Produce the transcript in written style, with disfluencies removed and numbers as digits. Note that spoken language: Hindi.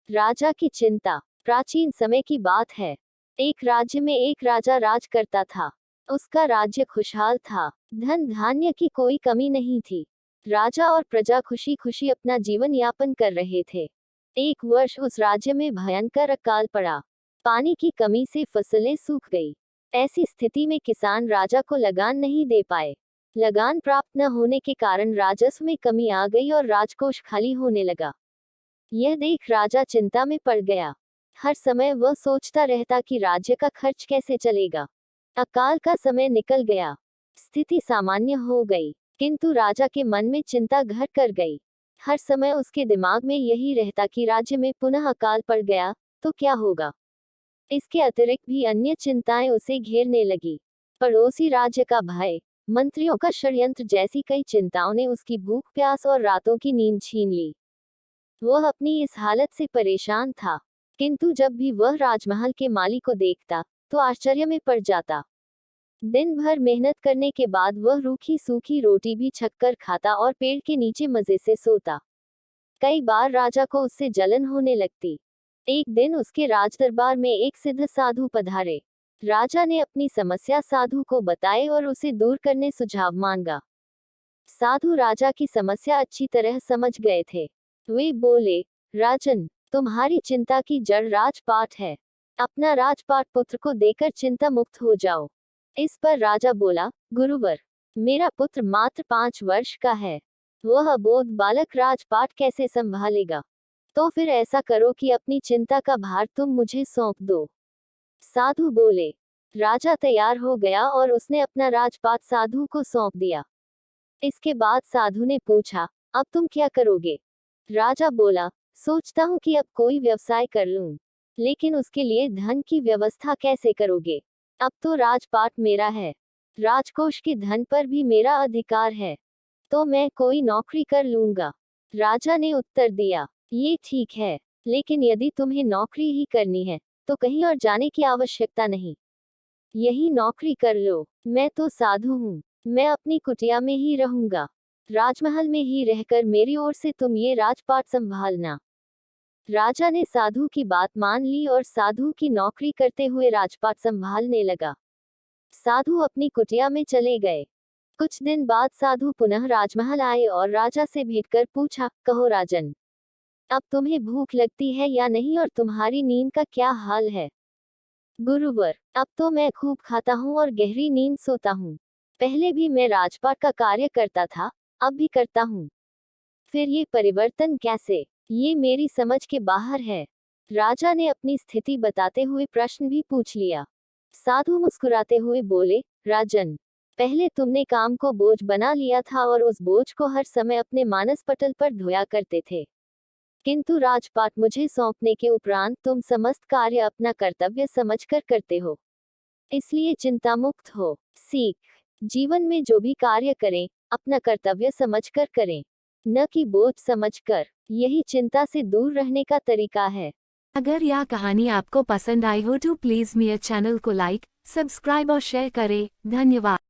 राजा की चिंता। प्राचीन समय की बात है। एक राज्य में एक राजा राज करता था। उसका राज्य खुशहाल था। धन धान्य की कोई कमी नहीं थी। राजा और प्रजा खुशी खुशी अपना जीवन यापन कर रहे थे। एक वर्ष उस राज्य में भयंकर अकाल पड़ा। पानी की कमी से फसलें सूख गई। ऐसी स्थिति में किसान राजा को लगान नहीं दे पाए। लगान प्राप्त न होने के कारण राजस्व में कमी आ गई और राजकोष खाली होने लगा। यह देख राजा चिंता में पड़ गया। हर समय वह सोचता रहता कि राज्य का खर्च कैसे चलेगा। अकाल का समय निकल गया। स्थिति सामान्य हो गई, किंतु राजा के मन में चिंता घर कर गई। हर समय उसके दिमाग में यही रहता कि राज्य में पुनः अकाल पड़ गया तो क्या होगा। इसके अतिरिक्त भी अन्य चिंताएं उसे घेरने लगी। पड़ोसी राज्य का भय, मंत्रियों का षड्यंत्र जैसी कई चिंताओं ने उसकी भूख प्यास और रातों की नींद छीन ली। वह अपनी इस हालत से परेशान था, किंतु जब भी वह राजमहल के माली को देखता तो आश्चर्य में पड़ जाता। दिन भर मेहनत करने के बाद वह रूखी सूखी रोटी भी छककर खाता और पेड़ के नीचे मजे से सोता। कई बार राजा को उससे जलन होने लगती। एक दिन उसके राजदरबार में एक सिद्ध साधु पधारे। राजा ने अपनी समस्या साधु को बताई और उसे दूर करने सुझाव मांगा। साधु राजा की समस्या अच्छी तरह समझ गए थे। वे बोले, राजन, तुम्हारी चिंता की जड़ राजपाट है। अपना राजपाट पुत्र को देकर चिंता मुक्त हो जाओ। इस पर राजा बोला, गुरुवर, मेरा पुत्र मात्र 5 वर्ष का है। वह अबोध बालक राजपाट कैसे संभालेगा? तो फिर ऐसा करो कि अपनी चिंता का भार तुम मुझे सौंप दो। साधु बोले। राजा तैयार हो गया और उसने अपना राजपाट साधु को सौंप दिया। इसके बाद साधु ने पूछा, अब तुम क्या करोगे? राजा बोला, सोचता हूँ कि अब कोई व्यवसाय कर लूं, लेकिन उसके लिए धन की व्यवस्था कैसे करोगे? अब तो राजपाट मेरा है, राजकोष के धन पर भी मेरा अधिकार है, तो मैं कोई नौकरी कर लूंगा। राजा ने उत्तर दिया, ये ठीक है, लेकिन यदि तुम्हें नौकरी ही करनी है तो कहीं और जाने की आवश्यकता नहीं। यही नौकरी कर लो। मैं तो साधु हूँ, मैं अपनी कुटिया में ही रहूंगा। राजमहल में ही रहकर मेरी ओर से तुम ये राजपाट संभालना। राजा ने साधु की बात मान ली और साधु की नौकरी करते हुए राजपाट संभालने लगा। साधु अपनी कुटिया में चले गए। कुछ दिन बाद साधु पुनः राजमहल आए और राजा से भेंट कर पूछा, कहो राजन, अब तुम्हें भूख लगती है या नहीं और तुम्हारी नींद का क्या हाल है? गुरुवर, अब तो मैं खूब खाता हूँ और गहरी नींद सोता हूँ। पहले भी मैं राजपाट का कार्य करता था, अब भी करता हूँ। फिर ये परिवर्तन कैसे? ये मेरी समझ के बाहर है। राजा ने अपनी स्थिति बताते हुए प्रश्न भी पूछ लिया। साधु मुस्कुराते हुए बोले, राजन, पहले तुमने काम को बोझ बना लिया था और उस बोझ को हर समय अपने मानस पटल पर ढोया करते थे, किंतु राजपाट मुझे सौंपने के उपरांत तुम समस्त कार्य अपना कर्तव्य समझकर करते हो। इसलिए चिंता मुक्त हो। सीख, जीवन में जो भी कार्य करें, अपना कर्तव्य समझकर करें, न कि बोझ समझकर। यही चिंता से दूर रहने का तरीका है। अगर यह कहानी आपको पसंद आई हो तो प्लीज़ मेरे चैनल को लाइक, सब्सक्राइब और शेयर करें। धन्यवाद।